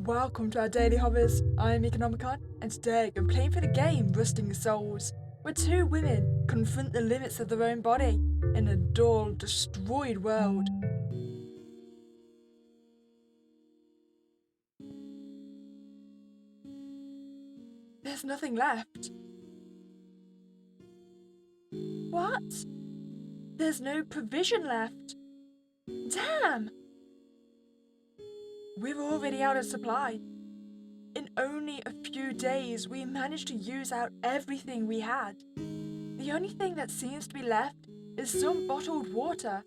Welcome to our daily hobbies. I'm Meeka Nomicon, and today I'm playing for the game Rusting Souls, where two women confront the limits of their own body in a dull, destroyed world. There's nothing left. What? There's no provision left. Damn! We're already out of supply. In only a few days, we managed to use out everything we had. The only thing that seems to be left is some bottled water.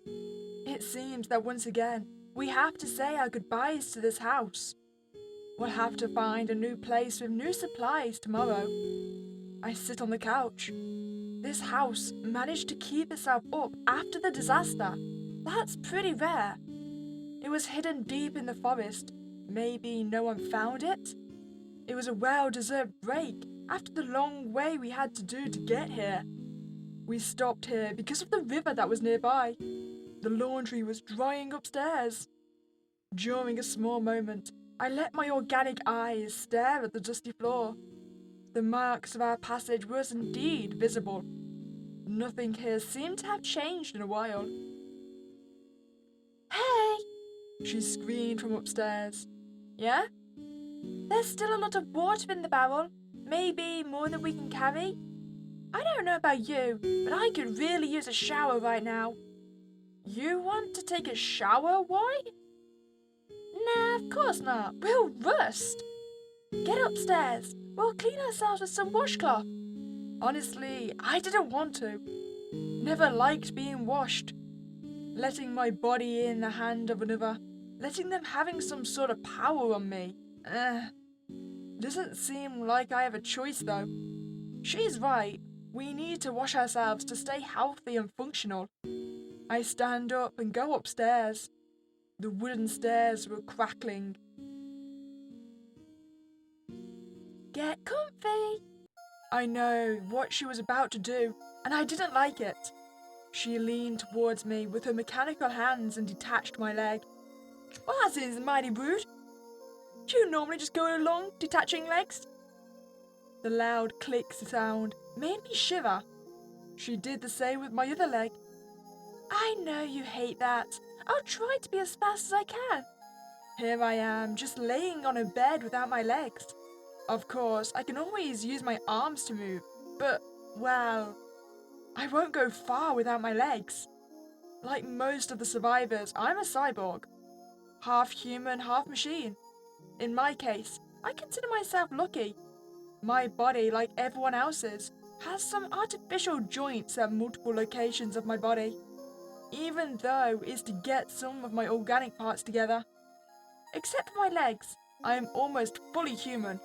It seems that once again, we have to say our goodbyes to this house. We'll have to find a new place with new supplies tomorrow. I sit on the couch. This house managed to keep itself up after the disaster. That's pretty rare. It was hidden deep in the forest. Maybe no one found it? It was a well-deserved break after the long way we had to do to get here. We stopped here because of the river that was nearby. The laundry was drying upstairs. During a small moment, I let my organic eyes stare at the dusty floor. The marks of our passage was indeed visible. Nothing here seemed to have changed in a while. Hey! She screamed from upstairs. Yeah? There's still a lot of water in the barrel. Maybe more than we can carry? I don't know about you, but I could really use a shower right now. You want to take a shower, why? Nah, of course not. We'll rust. Get upstairs. We'll clean ourselves with some washcloth. Honestly, I didn't want to. Never liked being washed. Letting my body in the hand of another. Letting them having some sort of power on me. Doesn't seem like I have a choice though. She's right. We need to wash ourselves to stay healthy and functional. I stand up and go upstairs. The wooden stairs were crackling. Get comfy! I know what she was about to do, and I didn't like it. She leaned towards me with her mechanical hands and detached my leg. Well, that seems mighty rude. Do you normally just go along detaching legs? The loud click sound made me shiver. She did the same with my other leg. I know you hate that. I'll try to be as fast as I can. Here I am, just laying on a bed without my legs. Of course, I can always use my arms to move, but, well, I won't go far without my legs. Like most of the survivors, I'm a cyborg. Half human, half machine. In my case, I consider myself lucky. My body, like everyone else's, has some artificial joints at multiple locations of my body. Even though it's to get some of my organic parts together. Except for my legs, I am almost fully human.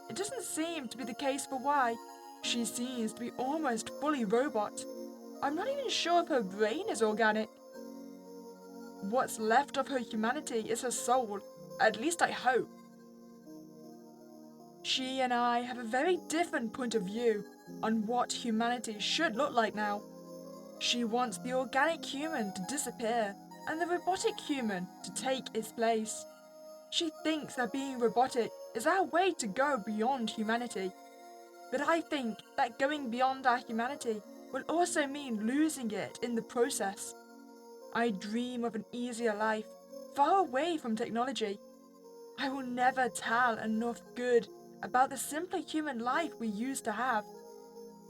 It doesn't seem to be the case for Y. She seems to be almost fully robot. I'm not even sure if her brain is organic. What's left of her humanity is her soul, at least I hope. She and I have a very different point of view on what humanity should look like now. She wants the organic human to disappear and the robotic human to take its place. She thinks that being robotic is our way to go beyond humanity. But I think that going beyond our humanity will also mean losing it in the process. I dream of an easier life, far away from technology. I will never tell enough good about the simpler human life we used to have.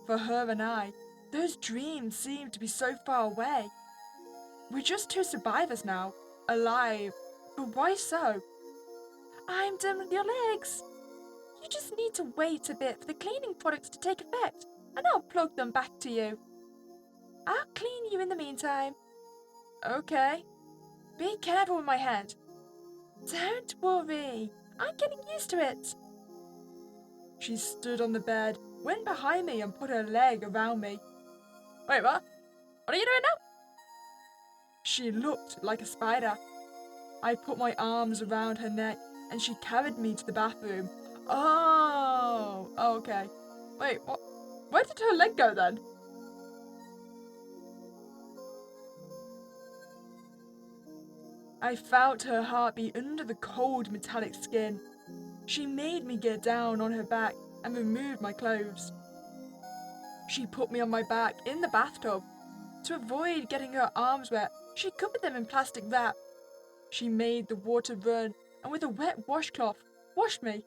For her and I, those dreams seem to be so far away. We're just two survivors now, alive, but why so? I'm done with your legs. You just need to wait a bit for the cleaning products to take effect, and I'll plug them back to you. I'll clean you in the meantime. Okay. Be careful with my head. Don't worry, I'm getting used to it. She stood on the bed, went behind me and put her leg around me. Wait, what? What are you doing now? She looked like a spider. I put my arms around her neck and she carried me to the bathroom. Oh, okay. Wait, what? Where did her leg go then? I felt her heartbeat under the cold metallic skin. She made me get down on her back and remove my clothes. She put me on my back in the bathtub. To avoid getting her arms wet, she covered them in plastic wrap. She made the water run and with a wet washcloth washed me.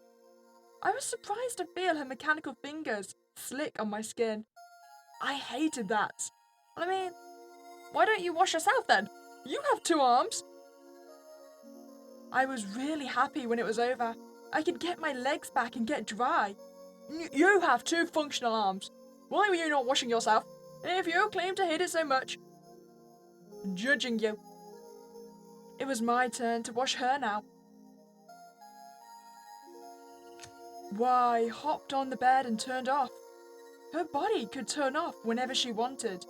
I was surprised to feel her mechanical fingers slick on my skin. I hated that. I mean, why don't you wash yourself then? You have 2 arms. I was really happy when it was over. I could get my legs back and get dry. You have 2 functional arms. Why were you not washing yourself? If you claim to hate it so much. Judging you. It was my turn to wash her now. Why, hopped on the bed and turned off. Her body could turn off whenever she wanted.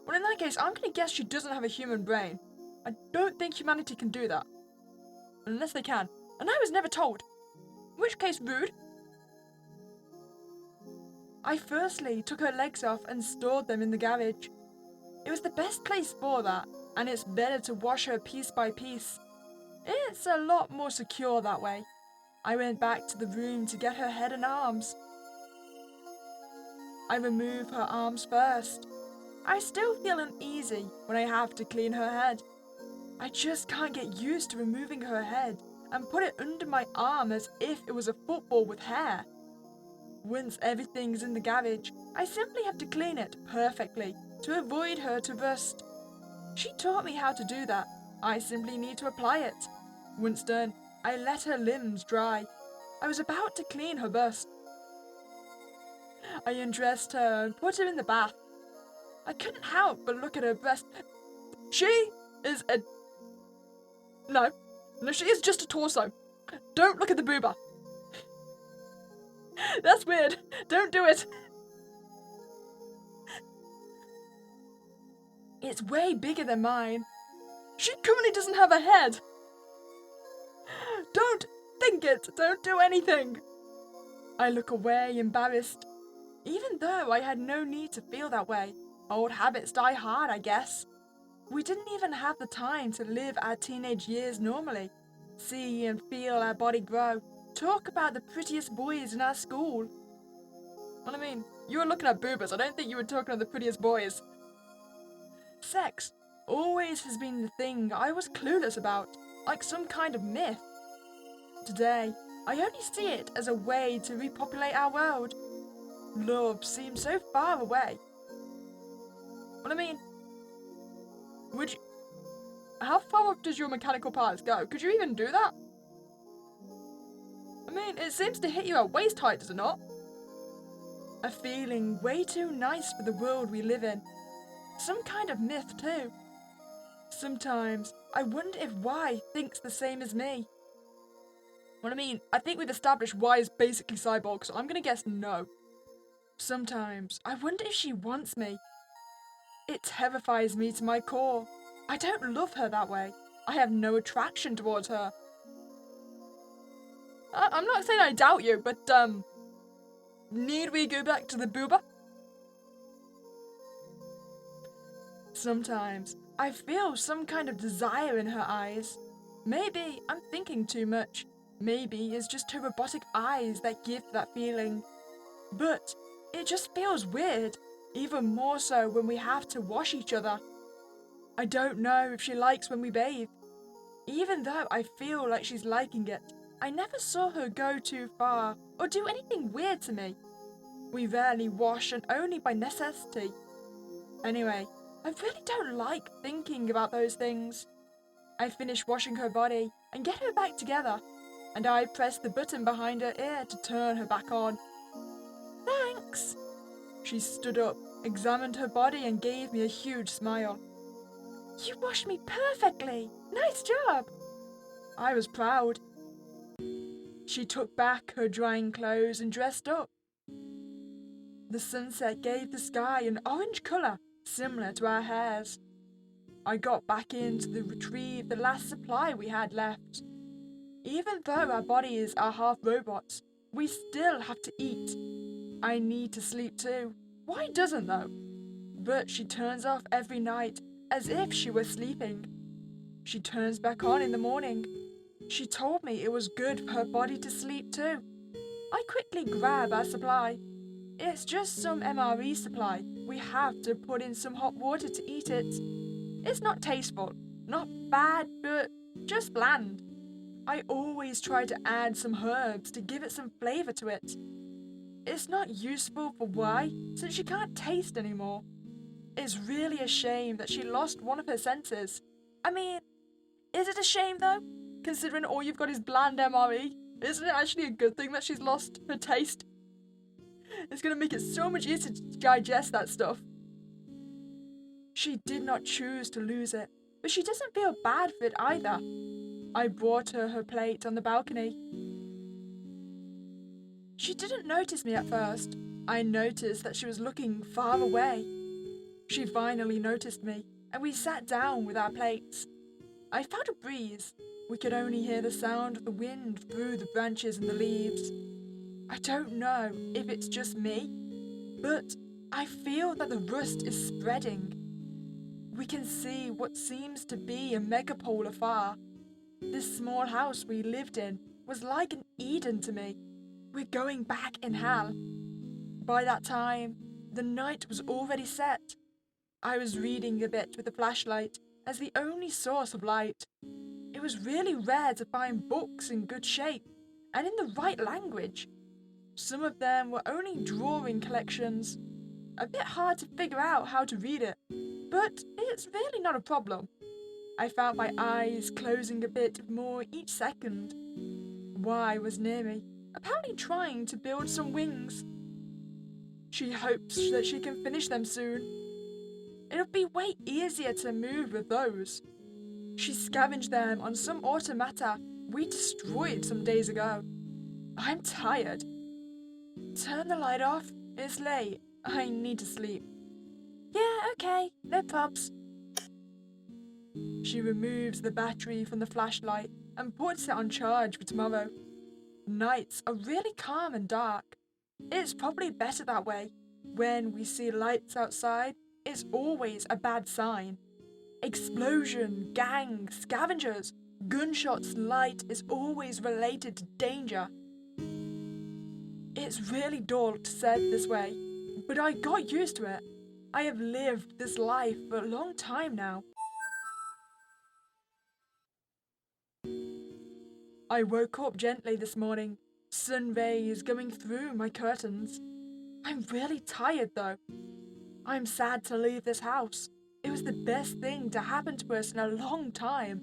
Well, in that case, I'm going to guess she doesn't have a human brain. I don't think humanity can do that. Unless they can. And I was never told. In which case, rude. I firstly took her legs off and stored them in the garage. It was the best place for that, and it's better to wash her piece by piece. It's a lot more secure that way. I went back to the room to get her head and arms. I remove her arms first. I still feel uneasy when I have to clean her head. I just can't get used to removing her head and put it under my arm as if it was a football with hair. Once everything's in the garage, I simply have to clean it perfectly to avoid her to rust. She taught me how to do that. I simply need to apply it. Once done, I let her limbs dry. I was about to clean her bust. I undressed her and put her in the bath. I couldn't help but look at her breast. She is a... No, she is just a torso. Don't look at the booba. That's weird. Don't do it. It's way bigger than mine. She currently doesn't have a head. Don't think it. Don't do anything. I look away, embarrassed. Even though I had no need to feel that way. Old habits die hard, I guess. We didn't even have the time to live our teenage years normally. See and feel our body grow. Talk about the prettiest boys in our school. Well, I mean, you were looking at boobas. I don't think you were talking about the prettiest boys. Sex always has been the thing I was clueless about, like some kind of myth. Today, I only see it as a way to repopulate our world. Love seems so far away. Well, I mean, how far up does your mechanical parts go? Could you even do that? I mean, it seems to hit you at waist height, does it not? A feeling way too nice for the world we live in. Some kind of myth too. Sometimes I wonder if Y thinks the same as me. Well, I mean, I think we've established Y is basically cyborg, so I'm gonna guess no. Sometimes I wonder if she wants me. It terrifies me to my core. I don't love her that way. I have no attraction towards her. I'm not saying I doubt you, but, need we go back to the booba? Sometimes I feel some kind of desire in her eyes. Maybe I'm thinking too much. Maybe it's just her robotic eyes that give that feeling. But it just feels weird, even more so when we have to wash each other. I don't know if she likes when we bathe. Even though I feel like she's liking it, I never saw her go too far or do anything weird to me. We rarely wash and only by necessity. Anyway, I really don't like thinking about those things. I finish washing her body and get her back together, and I press the button behind her ear to turn her back on. Thanks! She stood up, examined her body and gave me a huge smile. You washed me perfectly! Nice job! I was proud. She took back her drying clothes and dressed up. The sunset gave the sky an orange colour, similar to our hairs. I got back in to retrieve the last supply we had left. Even though our bodies are half robots, we still have to eat. I need to sleep too. Why doesn't though? But she turns off every night as if she were sleeping. She turns back on in the morning. She told me it was good for her body to sleep too. I quickly grab our supply. It's just some MRE supply. We have to put in some hot water to eat it. It's not tasteful, not bad, but just bland. I always try to add some herbs to give it some flavour to it. It's not useful for why, since she can't taste anymore. It's really a shame that she lost one of her senses. I mean, is it a shame though? Considering all you've got is bland MRE, isn't it actually a good thing that she's lost her taste? It's gonna make it so much easier to digest that stuff. She did not choose to lose it, but she doesn't feel bad for it either. I brought her plate on the balcony. She didn't notice me at first. I noticed that she was looking far away. She finally noticed me, and we sat down with our plates. I felt a breeze. We could only hear the sound of the wind through the branches and the leaves. I don't know if it's just me, but I feel that the rust is spreading. We can see what seems to be a megapole afar. This small house we lived in was like an Eden to me. We're going back in hell. By that time, the night was already set. I was reading a bit with a flashlight as the only source of light. It was really rare to find books in good shape and in the right language. Some of them were only drawing collections. A bit hard to figure out how to read it, but it's really not a problem. I felt my eyes closing a bit more each second. Y was near me, apparently trying to build some wings. She hopes that she can finish them soon. It'll be way easier to move with those. She scavenged them on some automata we destroyed some days ago. I'm tired. Turn the light off. It's late. I need to sleep. Yeah, okay. No probs. She removes the battery from the flashlight and puts it on charge for tomorrow. Nights are really calm and dark. It's probably better that way. When we see lights outside, it's always a bad sign. Explosion, gang, scavengers, gunshots, light is always related to danger. It's really dull to say it this way, but I got used to it. I have lived this life for a long time now. I woke up gently this morning, sun rays going through my curtains. I'm really tired though. I'm sad to leave this house. It was the best thing to happen to us in a long time.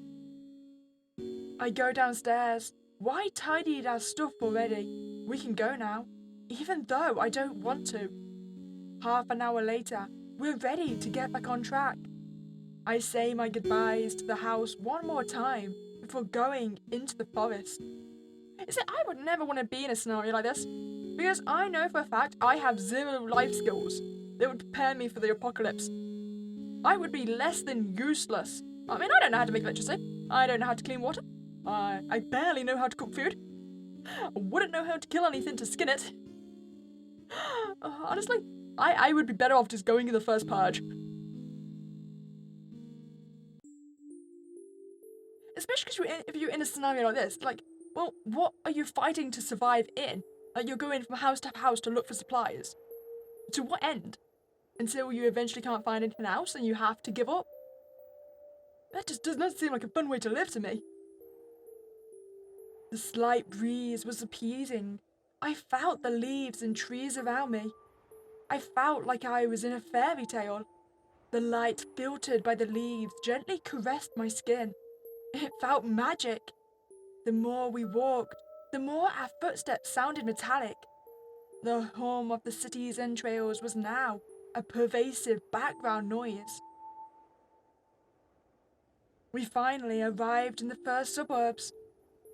I go downstairs. Why tidied our stuff already? We can go now, even though I don't want to. Half an hour later, we're ready to get back on track. I say my goodbyes to the house one more time before going into the forest. See, I would never want to be in a scenario like this, because I know for a fact I have zero life skills that would prepare me for the apocalypse. I would be less than useless. I mean, I don't know how to make electricity. I don't know how to clean water. I barely know how to cook food. I wouldn't know how to kill anything to skin it. Honestly, I would be better off just going in the first purge. Especially if you're in a scenario like this. Like, well, what are you fighting to survive in? Like, you're going from house to house to look for supplies. To what end? Until you eventually can't find anything else and you have to give up? That just does not seem like a fun way to live to me. The slight breeze was appeasing. I felt the leaves and trees around me. I felt like I was in a fairy tale. The light filtered by the leaves gently caressed my skin. It felt magic. The more we walked, the more our footsteps sounded metallic. The hum of the city's entrails was now a pervasive background noise. We finally arrived in the first suburbs.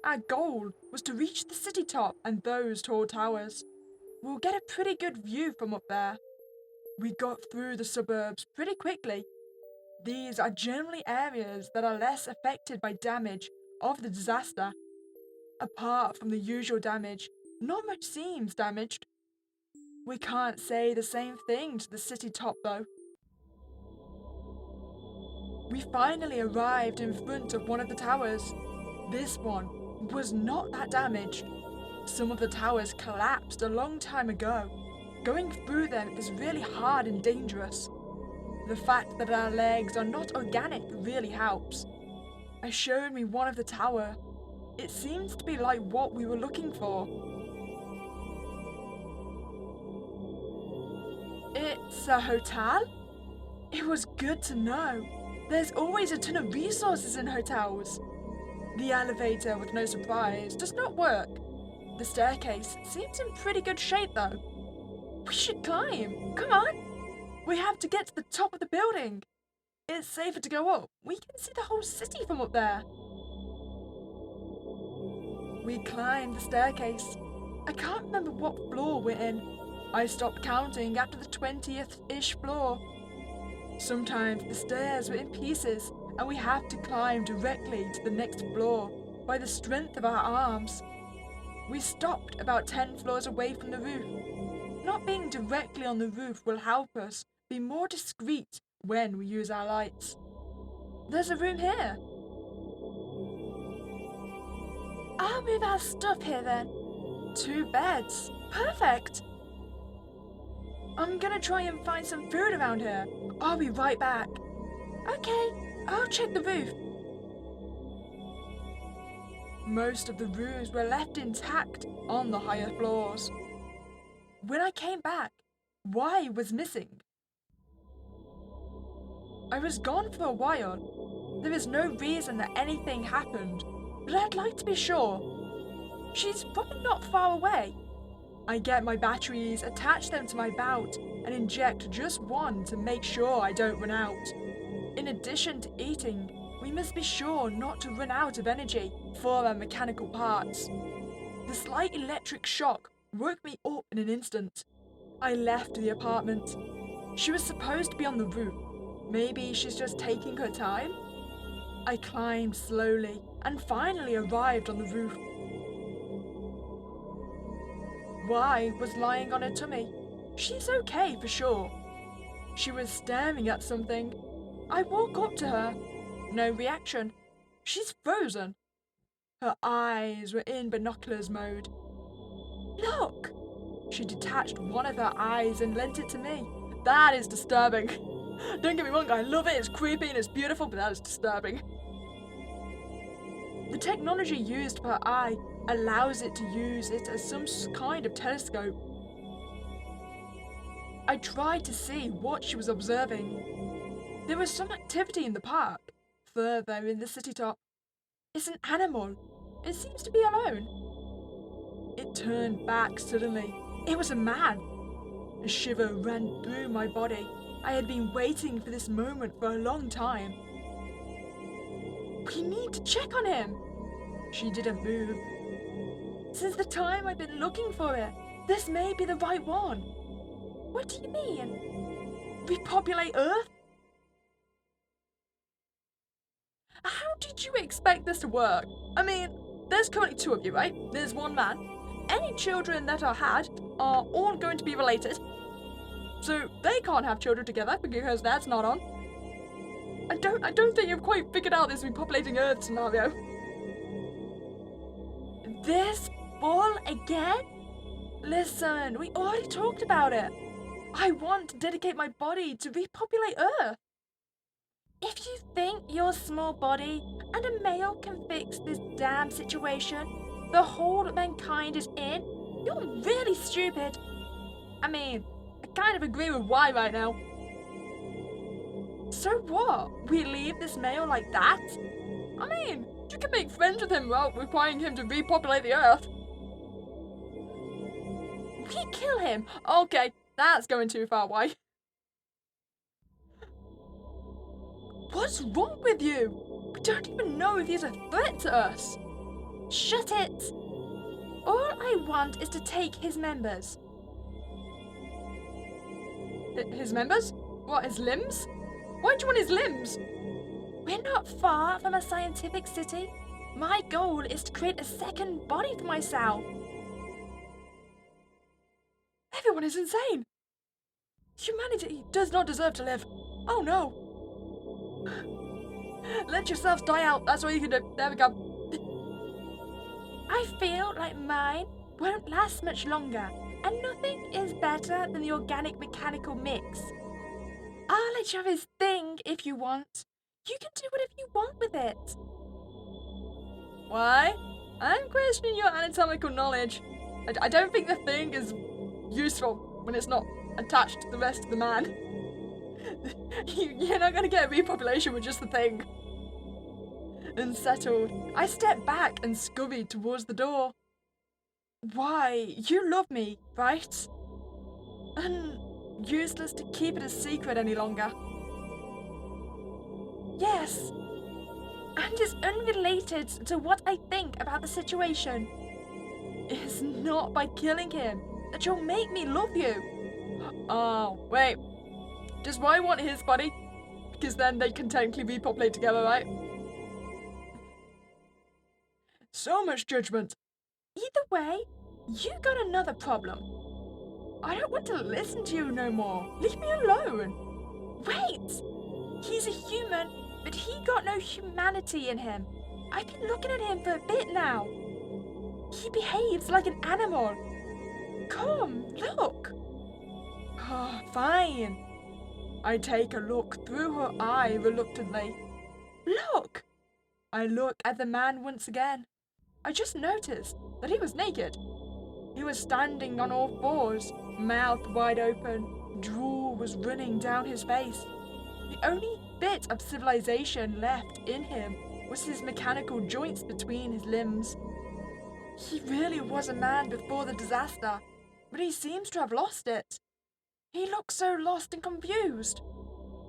Our goal was to reach the city top and those tall towers. We'll get a pretty good view from up there. We got through the suburbs pretty quickly. These are generally areas that are less affected by damage of the disaster. Apart from the usual damage, not much seems damaged. We can't say the same thing to the city top though. We finally arrived in front of one of the towers. This one was not that damaged. Some of the towers collapsed a long time ago. Going through them is really hard and dangerous. The fact that our legs are not organic really helps. I showed me one of the tower. It seems to be like what we were looking for. It's a hotel? It was good to know. There's always a ton of resources in hotels. The elevator, with no surprise, does not work. The staircase seems in pretty good shape though. We should climb. Come on. We have to get to the top of the building. It's safer to go up. We can see the whole city from up there. We climbed the staircase. I can't remember what floor we're in. I stopped counting after the 20th-ish floor. Sometimes the stairs were in pieces and we have to climb directly to the next floor by the strength of our arms. We stopped about 10 floors away from the roof. Not being directly on the roof will help us be more discreet when we use our lights. There's a room here. I'll move our stuff here then. 2 beds. Perfect. I'm gonna try and find some food around here. I'll be right back. Okay, I'll check the roof. Most of the rooms were left intact on the higher floors. When I came back, Y was missing. I was gone for a while. There is no reason that anything happened, but I'd like to be sure. She's probably not far away. I get my batteries, attach them to my belt, and inject just one to make sure I don't run out. In addition to eating, we must be sure not to run out of energy for our mechanical parts. The slight electric shock woke me up in an instant. I left the apartment. She was supposed to be on the roof. Maybe she's just taking her time? I climbed slowly and finally arrived on the roof. Y was lying on her tummy. She's okay for sure. She was staring at something. I walk up to her. No reaction. She's frozen. Her eyes were in binoculars mode. Look! She detached one of her eyes and lent it to me. That is disturbing. Don't get me wrong, I love it, it's creepy and it's beautiful, but that is disturbing. The technology used for her eye allows it to use it as some kind of telescope. I tried to see what she was observing. There was some activity in the park, further in the city top. It's an animal. It seems to be alone. It turned back suddenly. It was a man. A shiver ran through my body. I had been waiting for this moment for a long time. We need to check on him. She didn't move. Since the time I've been looking for it, this may be the right one. What do you mean? Repopulate Earth? How did you expect this to work? I mean, there's currently 2 of you, right? There's 1 man. Any children that are had are all going to be related. So they can't have children together because that's not on. I don't think you've quite figured out this repopulating Earth scenario. This ball again? Listen, we already talked about it. I want to dedicate my body to repopulate Earth. If you think your small body and a male can fix this damn situation the whole of mankind is in, you're really stupid. I mean, I kind of agree with Y right now. So what? We leave this male like that? I mean, you can make friends with him without requiring him to repopulate the Earth. We kill him? Okay, that's going too far, Y. What's wrong with you? We don't even know if he's a threat to us. Shut it! All I want is to take his members. His members? What, his limbs? Why do you want his limbs? We're not far from a scientific city. My goal is to create a second body for myself. Everyone is insane. Humanity does not deserve to live. Oh no. Let yourselves die out. That's all you can do. There we go. I feel like mine won't last much longer, and nothing is better than the organic mechanical mix. I'll let you have his thing if you want. You can do whatever you want with it. Why? I'm questioning your anatomical knowledge. I don't think the thing is useful when it's not attached to the rest of the man. You're not going to get a repopulation with just the thing. Unsettled, I stepped back and scurried towards the door. Why, you love me, right? And useless to keep it a secret any longer. Yes. And it's unrelated to what I think about the situation. It's not by killing him that you'll make me love you. Oh, wait. Does Roy want his body? Because then they can technically repopulate together, right? So much judgment. Either way, you got another problem. I don't want to listen to you no more. Leave me alone. Wait! He's a human, but he got no humanity in him. I've been looking at him for a bit now. He behaves like an animal. Come, look. Oh, fine. I take a look through her eye reluctantly. Look! I look at the man once again. I just noticed that he was naked. He was standing on all fours, mouth wide open. Drool was running down his face. The only bit of civilization left in him was his mechanical joints between his limbs. He really was a man before the disaster, but he seems to have lost it. He looked so lost and confused.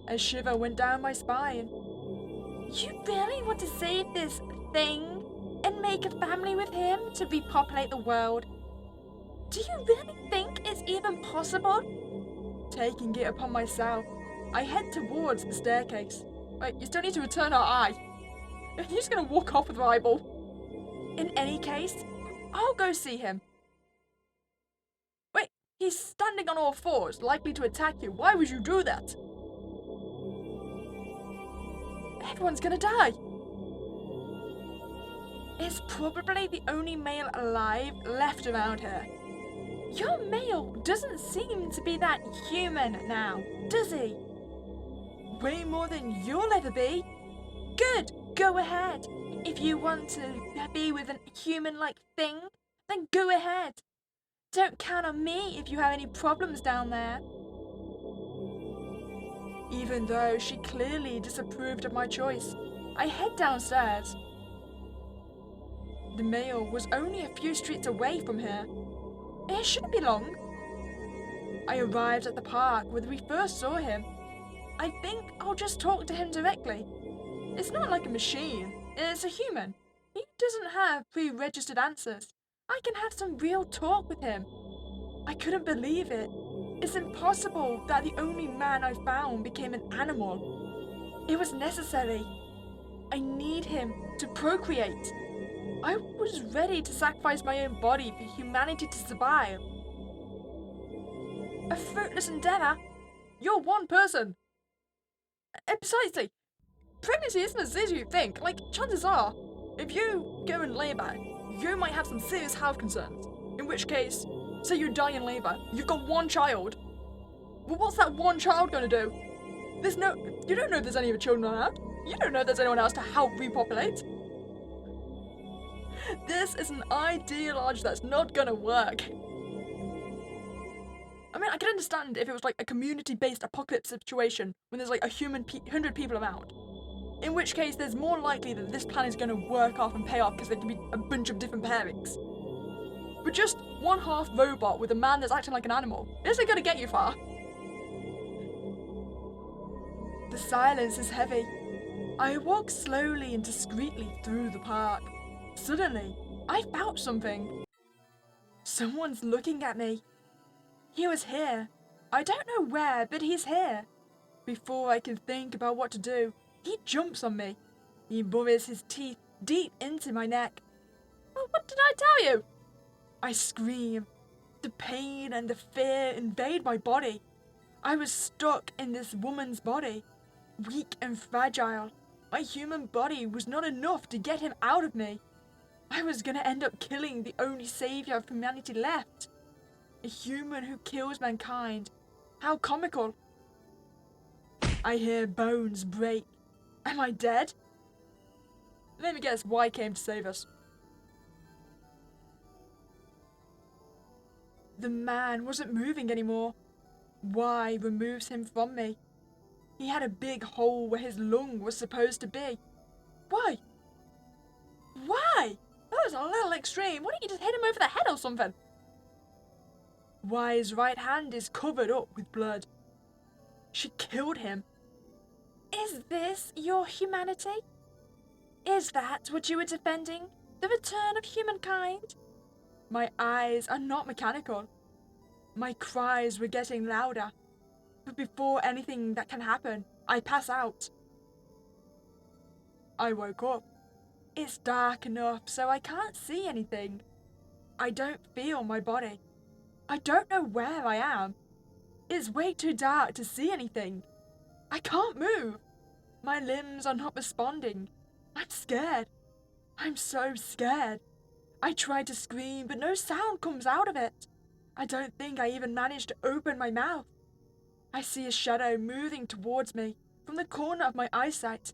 A shiver went down my spine. You really want to save this thing and make a family with him to repopulate the world? Do you really think it's even possible? Taking it upon myself, I head towards the staircase. Wait, you still need to return our eye. You're just gonna walk off with your eyeball. In any case, I'll go see him. Wait, he's standing on all fours, likely to attack you. Why would you do that? Everyone's gonna die. It's probably the only male alive left around here. Your male doesn't seem to be that human now, does he? Way more than you'll ever be. Good, go ahead. If you want to be with a human-like thing, then go ahead. Don't count on me if you have any problems down there. Even though she clearly disapproved of my choice, I head downstairs. The male was only a few streets away from here. It shouldn't be long. I arrived at the park where we first saw him. I think I'll just talk to him directly. It's not like a machine, it's a human. He doesn't have pre-registered answers. I can have some real talk with him. I couldn't believe it. It's impossible that the only man I found became an animal. It was necessary. I need him to procreate. I was ready to sacrifice my own body for humanity to survive. A fruitless endeavour? You're one person. Precisely. Pregnancy isn't as easy as you think. Like, chances are, if you go in labour, you might have some serious health concerns. In which case, say you die in labour, you've got one child. Well, what's that one child going to do? You don't know if there's any other children around. You don't know if there's anyone else to help repopulate. This is an ideology that's not going to work. I mean, I can understand if it was like a community-based apocalypse situation when there's like 100 people around. In which case, there's more likely that this plan is going to work off and pay off because there can be a bunch of different pairings. But just one half robot with a man that's acting like an animal isn't going to get you far. The silence is heavy. I walk slowly and discreetly through the park. Suddenly, I felt something. Someone's looking at me. He was here. I don't know where, but he's here. Before I can think about what to do, he jumps on me. He burrows his teeth deep into my neck. Well, what did I tell you? I scream. The pain and the fear invade my body. I was stuck in this woman's body, weak and fragile. My human body was not enough to get him out of me. I was gonna end up killing the only savior of humanity left. A human who kills mankind. How comical. I hear bones break. Am I dead? Let me guess why came to save us. The man wasn't moving anymore. Why removes him from me? He had a big hole where his lung was supposed to be. Why? Why? That was a little extreme. Why don't you just hit him over the head or something? Why his right hand is covered up with blood. She killed him. Is this your humanity? Is that what you were defending? The return of humankind? My eyes are not mechanical. My cries were getting louder. But before anything that can happen, I pass out. I woke up. It's dark enough so I can't see anything. I don't feel my body. I don't know where I am. It's way too dark to see anything. I can't move. My limbs are not responding. I'm scared. I'm so scared. I tried to scream, but no sound comes out of it. I don't think I even managed to open my mouth. I see a shadow moving towards me from the corner of my eyesight.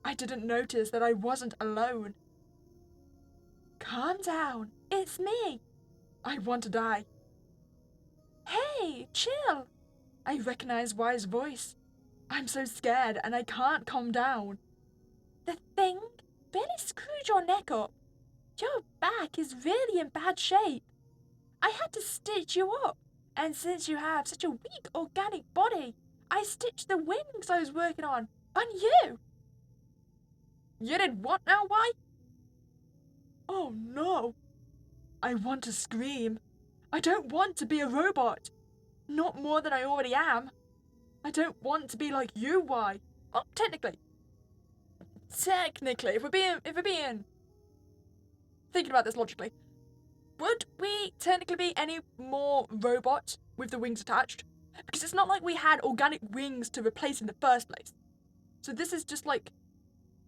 I didn't notice that I wasn't alone. Calm down. It's me. I want to die. Hey, chill. I recognize Y's voice. I'm so scared and I can't calm down. The thing really screwed your neck up. Your back is really in bad shape. I had to stitch you up, and since you have such a weak organic body, I stitched the wings I was working on you. You did what now, why? Oh no. I want to scream. I don't want to be a robot. Not more than I already am. I don't want to be like you, why? Well, technically, if we're being thinking about this logically, would we technically be any more robots with the wings attached? Because it's not like we had organic wings to replace in the first place. So this is just like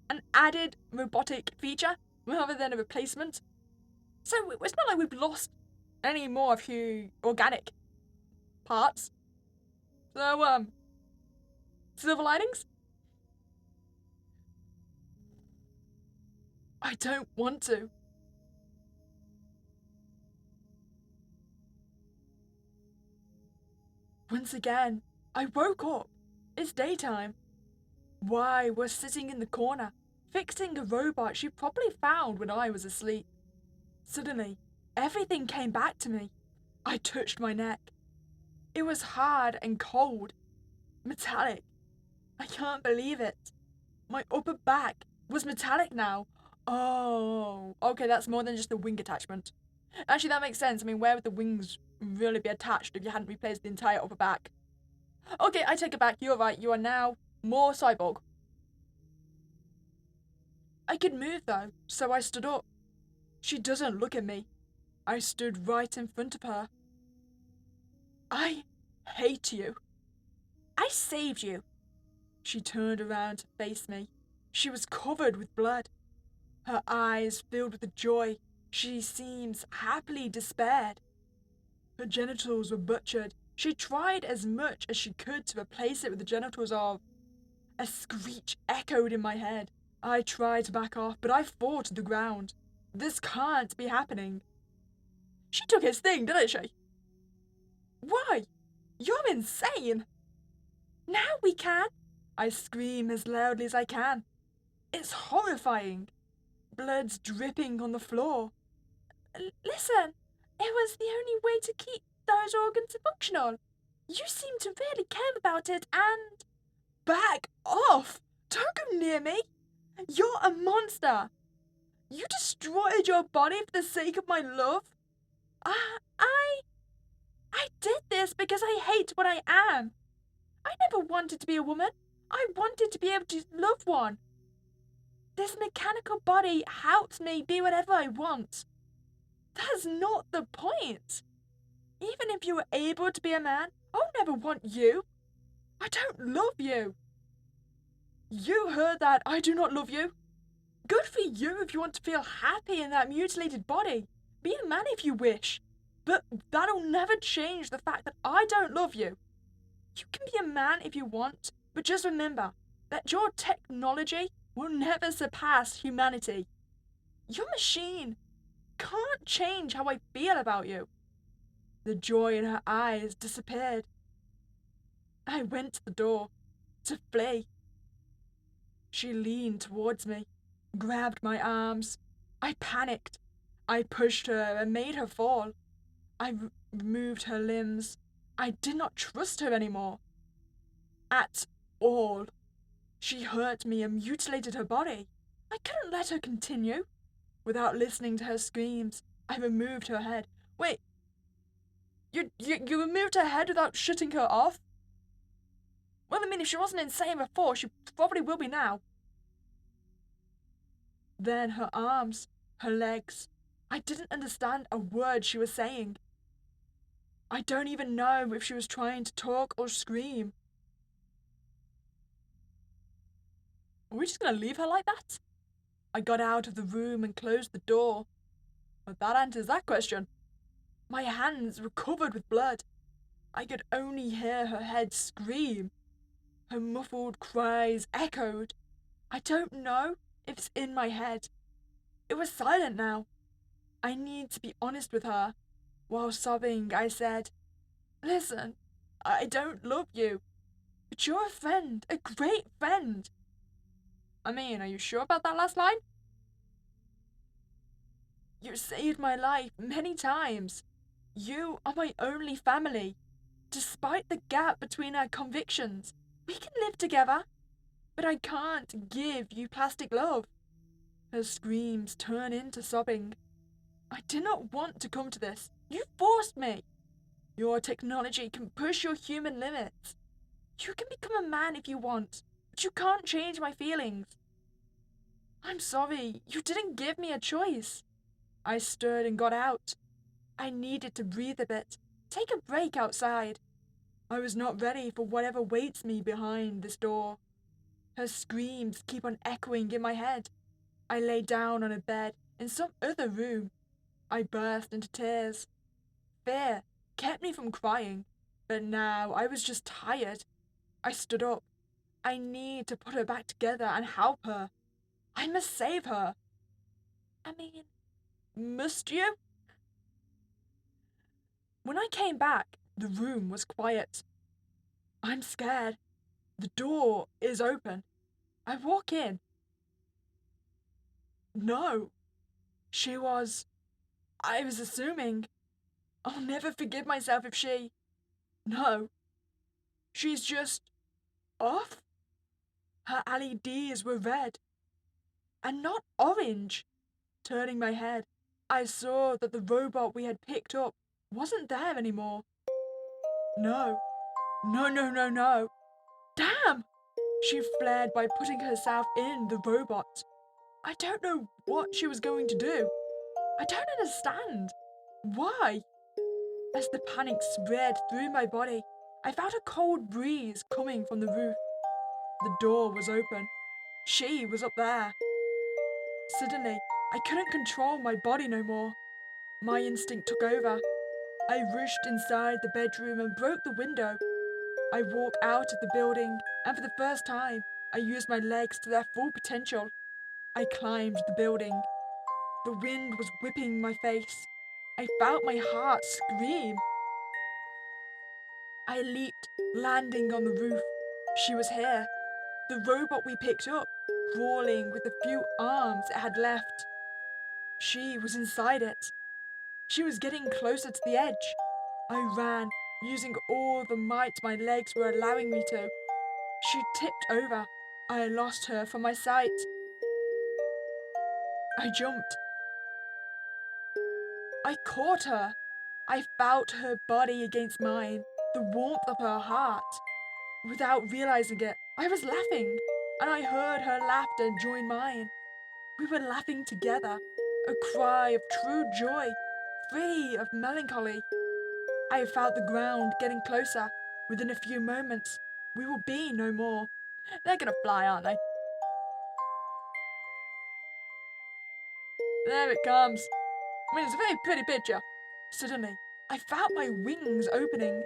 an added robotic feature rather than a replacement. So it's not like we've lost any more of the organic parts. So, silver linings? I don't want to. Once again, I woke up. It's daytime. Y was sitting in the corner, fixing a robot she probably found when I was asleep. Suddenly, everything came back to me. I touched my neck. It was hard and cold. Metallic. I can't believe it. My upper back was metallic now. Oh, okay, that's more than just a wing attachment. Actually, that makes sense. I mean, where would the wings really be attached if you hadn't replaced the entire upper back? Okay, I take it back. You're right. You are now more cyborg. I could move though, so I stood up. She doesn't look at me. I stood right in front of her. I hate you. I saved you. She turned around to face me. She was covered with blood. Her eyes filled with joy. She seems happily despaired. Her genitals were butchered. She tried as much as she could to replace it with the genitals of... A screech echoed in my head. I tried to back off, but I fell to the ground. This can't be happening. She took his thing, didn't she? Why? You're insane. Now we can. I scream as loudly as I can. It's horrifying. Blood's dripping on the floor. Listen, it was the only way to keep those organs functional. You seem to really care about it and... Back off! Don't go near me! You're a monster! You destroyed your body for the sake of my love? I did this because I hate what I am. I never wanted to be a woman. I wanted to be able to love one. This mechanical body helps me be whatever I want. That's not the point. Even if you were able to be a man, I'll never want you. I don't love you. You heard that. I do not love you. Good for you if you want to feel happy in that mutilated body. Be a man if you wish. But that'll never change the fact that I don't love you. You can be a man if you want, but just remember that your technology will never surpass humanity. Your machine can't change how I feel about you. The joy in her eyes disappeared. I went to the door to flee. She leaned towards me, grabbed my arms. I panicked. I pushed her and made her fall. I removed her limbs. I did not trust her anymore. At all. She hurt me and mutilated her body. I couldn't let her continue. Without listening to her screams, I removed her head. Wait, you removed her head without shutting her off? Well, I mean, if she wasn't insane before, she probably will be now. Then her arms, her legs. I didn't understand a word she was saying. I don't even know if she was trying to talk or scream. Are we just gonna leave her like that? I got out of the room and closed the door. But that answers that question. My hands were covered with blood. I could only hear her head scream. Her muffled cries echoed. I don't know if it's in my head. It was silent now. I need to be honest with her. While sobbing, I said, "Listen, I don't love you, but you're a friend, a great friend." I mean, are you sure about that last line? You saved my life many times. You are my only family. Despite the gap between our convictions, we can live together. But I can't give you plastic love. Her screams turn into sobbing. I did not want to come to this. You forced me. Your technology can push your human limits. You can become a man if you want, but you can't change my feelings. I'm sorry, you didn't give me a choice. I stirred and got out. I needed to breathe a bit, take a break outside. I was not ready for whatever waits me behind this door. Her screams keep on echoing in my head. I lay down on a bed in some other room. I burst into tears. Fear kept me from crying, but now I was just tired. I stood up. I need to put her back together and help her. I must save her. I mean, must you? When I came back, the room was quiet. I'm scared. The door is open. I walk in. No. She was. I was assuming. I'll never forgive myself if she. No. She's just. Off? Her LEDs were red. And not orange. Turning my head, I saw that the robot we had picked up wasn't there anymore. No. No, no, no, no. Damn! She flared by putting herself in the robot. I don't know what she was going to do. I don't understand. Why? As the panic spread through my body, I felt a cold breeze coming from the roof. The door was open. She was up there. Suddenly, I couldn't control my body no more. My instinct took over. I rushed inside the bedroom and broke the window. I walked out of the building, and for the first time, I used my legs to their full potential. I climbed the building. The wind was whipping my face. I felt my heart scream. I leaped, landing on the roof. She was here. The robot we picked up, crawling with the few arms it had left. She was inside it. She was getting closer to the edge. I ran, using all the might my legs were allowing me to. She tipped over. I lost her from my sight. I jumped. I caught her. I felt her body against mine, the warmth of her heart. Without realizing it, I was laughing, and I heard her laughter join mine. We were laughing together, a cry of true joy, free of melancholy. I felt the ground getting closer. Within a few moments, we will be no more. They're gonna fly, aren't they? There it comes. I mean, it's a very pretty picture. Suddenly, I felt my wings opening.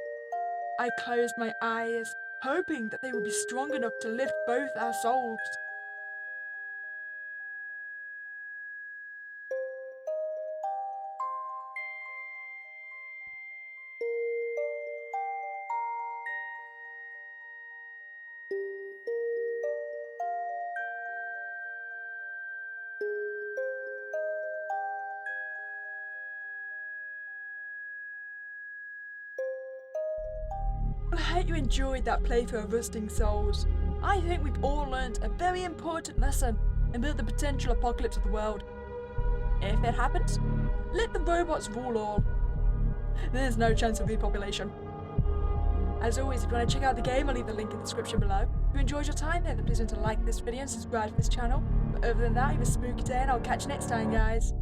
I closed my eyes, hoping that they would be strong enough to lift both our souls. Well, I hope you enjoyed that playthrough of Rusting Souls. I think we've all learned a very important lesson about the potential apocalypse of the world. If it happens, let the robots rule all. There's no chance of repopulation. As always, if you want to check out the game, I'll leave the link in the description below. If you enjoyed your time there, then please don't to like this video and subscribe to this channel. But other than that, have a spooky day and I'll catch you next time, guys.